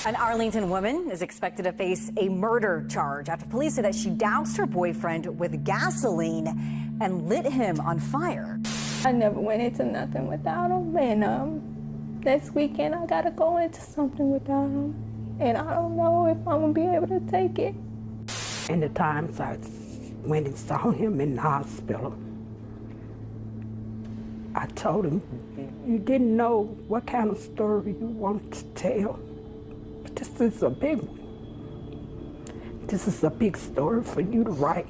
An Arlington woman is expected to face a murder charge after police say that she doused her boyfriend with gasoline and lit him on fire. I never went into nothing without him, and next weekend I gotta go into something without him, and I don't know if I'm gonna be able to take it. And the times I went and saw him in the hospital, I told him, you didn't know what kind of story you wanted to tell. But this is a big one. This is a big story for you to write.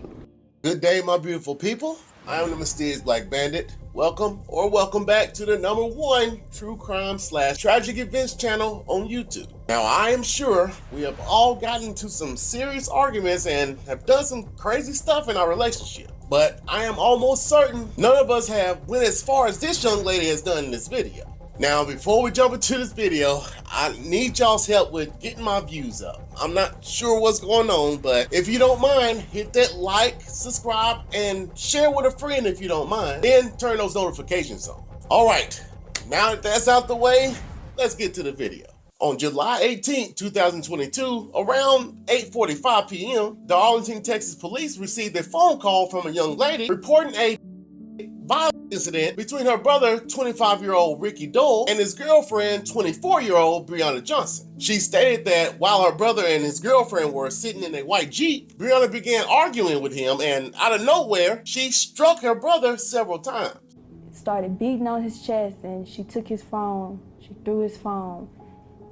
Good day, my beautiful people. I am the Mysterious Black Bandit. Welcome or welcome back to the #1 true crime / tragic events channel on YouTube. Now, I am sure we have all gotten into some serious arguments and have done some crazy stuff in our relationship. But I am almost certain none of us have went as far as this young lady has done in this video. Now, before we jump into this video, I need y'all's help with getting my views up. I'm not sure what's going on, but if you don't mind, hit that like, subscribe, and share with a friend if you don't mind. Then turn those notifications on. All right, now that that's out the way, let's get to the video. On July 18, 2022, around 8:45 p.m., the Arlington, Texas police received a phone call from a young lady reporting a violent incident between her brother, 25-year-old Ricky Doyle, and his girlfriend, 24-year-old Breana Johnson. She stated that while her brother and his girlfriend were sitting in a white Jeep, Breana began arguing with him, and out of nowhere, she struck her brother several times. Started beating on his chest, and she took his phone. She threw his phone.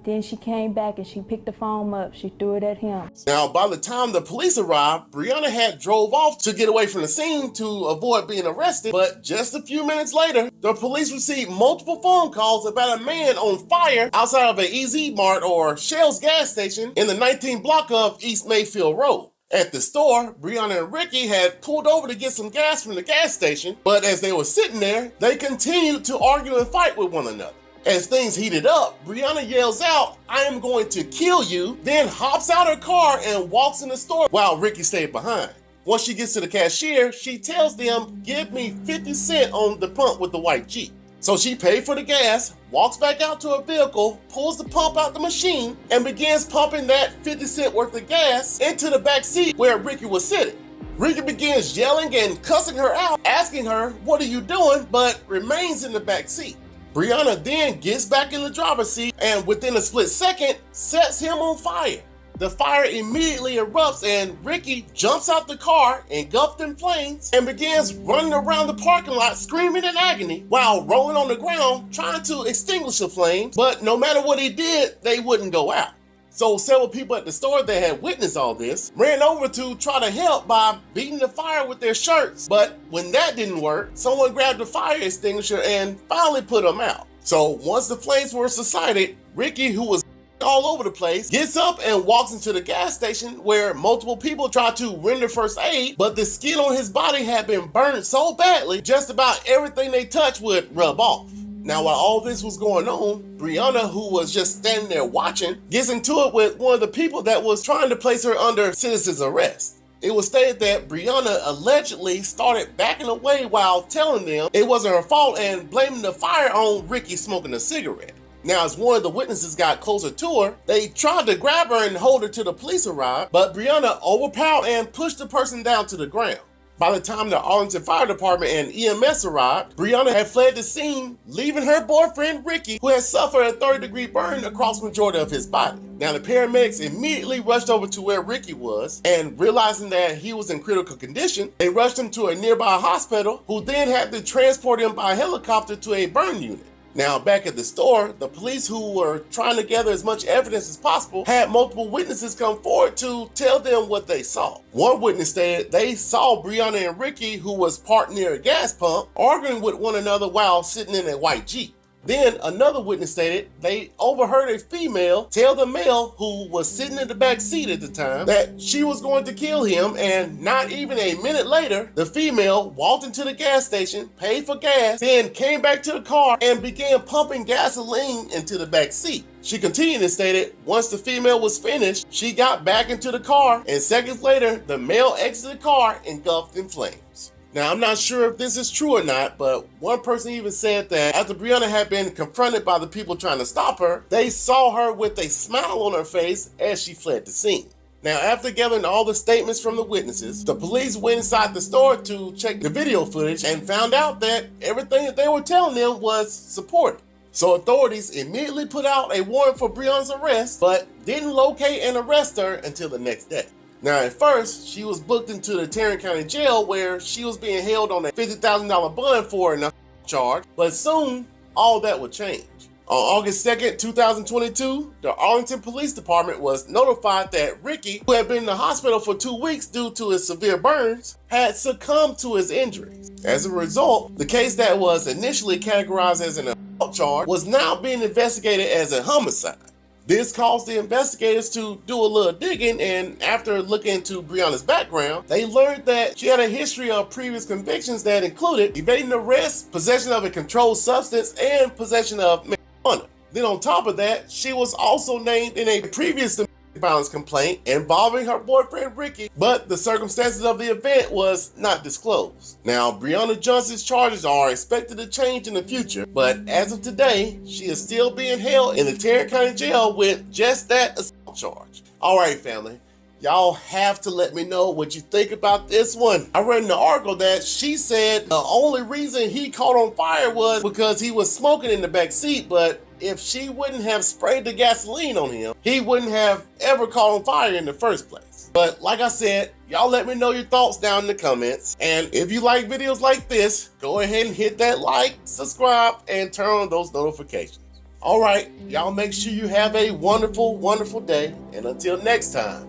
Then she came back and she picked the phone up. She threw it at him. Now, by the time the police arrived, Breana had drove off to get away from the scene to avoid being arrested. But just a few minutes later, the police received multiple phone calls about a man on fire outside of an EZ Mart or Shell's gas station in the 19th block of East Mayfield Road. At the store, Breana and Ricky had pulled over to get some gas from the gas station, but as they were sitting there, they continued to argue and fight with one another. As things heated up, Breana yells out, "I am going to kill you," then hops out her car and walks in the store while Ricky stayed behind. Once she gets to the cashier, she tells them, "Give me 50 cents on the pump with the white Jeep." So she paid for the gas, walks back out to her vehicle, pulls the pump out the machine, and begins pumping that 50 cent worth of gas into the back seat where Ricky was sitting. Ricky begins yelling and cussing her out, asking her, "What are you doing?" but remains in the back seat. Breana then gets back in the driver's seat and within a split second sets him on fire. The fire immediately erupts and Ricky jumps out the car engulfed in flames and begins running around the parking lot screaming in agony while rolling on the ground trying to extinguish the flames, but no matter what he did, they wouldn't go out. So several people at the store that had witnessed all this ran over to try to help by beating the fire with their shirts. But when that didn't work, someone grabbed a fire extinguisher and finally put them out. So once the flames were subsided, Ricky, who was all over the place, gets up and walks into the gas station where multiple people tried to render first aid, but the skin on his body had been burned so badly, just about everything they touched would rub off. Now, while all this was going on, Breana, who was just standing there watching, gets into it with one of the people that was trying to place her under citizen's arrest. It was stated that Breana allegedly started backing away while telling them it wasn't her fault and blaming the fire on Ricky smoking a cigarette. Now, as one of the witnesses got closer to her, they tried to grab her and hold her till the police arrived, but Breana overpowered and pushed the person down to the ground. By the time the Arlington Fire Department and EMS arrived, Breana had fled the scene, leaving her boyfriend Ricky, who had suffered a third-degree burn across the majority of his body. Now, the paramedics immediately rushed over to where Ricky was, and realizing that he was in critical condition, they rushed him to a nearby hospital, who then had to transport him by helicopter to a burn unit. Now, back at the store, the police, who were trying to gather as much evidence as possible, had multiple witnesses come forward to tell them what they saw. One witness stated they saw Breana and Ricky, who was parked near a gas pump, arguing with one another while sitting in a white Jeep. Then another witness stated they overheard a female tell the male, who was sitting in the back seat at the time, that she was going to kill him, and not even a minute later, the female walked into the gas station, paid for gas, then came back to the car and began pumping gasoline into the back seat. She continued and stated once the female was finished, she got back into the car, and seconds later, the male exited the car engulfed in flames. Now, I'm not sure if this is true or not, but one person even said that after Breana had been confronted by the people trying to stop her, they saw her with a smile on her face as she fled the scene. Now, after gathering all the statements from the witnesses, the police went inside the store to check the video footage and found out that everything that they were telling them was supported. So authorities immediately put out a warrant for Breana's arrest, but didn't locate and arrest her until the next day. Now, at first, she was booked into the Tarrant County Jail where she was being held on a $50,000 bond for an charge, but soon all that would change. On August 2nd, 2022, the Arlington Police Department was notified that Ricky, who had been in the hospital for 2 weeks due to his severe burns, had succumbed to his injuries. As a result, the case that was initially categorized as an assault charge was now being investigated as a homicide. This caused the investigators to do a little digging, and after looking into Breana's background, they learned that she had a history of previous convictions that included evading arrest, possession of a controlled substance, and possession of marijuana. Then on top of that, she was also named in a previous domestic violence complaint involving her boyfriend Ricky, but the circumstances of the event was not disclosed. Now, Breana Johnson's charges are expected to change in the future, but as of today, she is still being held in the Tarrant County Jail with just that assault charge. All right, family. Y'all have to let me know what you think about this one. I read in the article that she said the only reason he caught on fire was because he was smoking in the back seat, but if she wouldn't have sprayed the gasoline on him, he wouldn't have ever caught on fire in the first place. But like I said, y'all let me know your thoughts down in the comments. And if you like videos like this, go ahead and hit that like, subscribe, and turn on those notifications. All right, y'all make sure you have a wonderful, wonderful day. And until next time,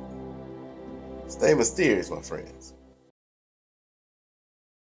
stay mysterious, my friend.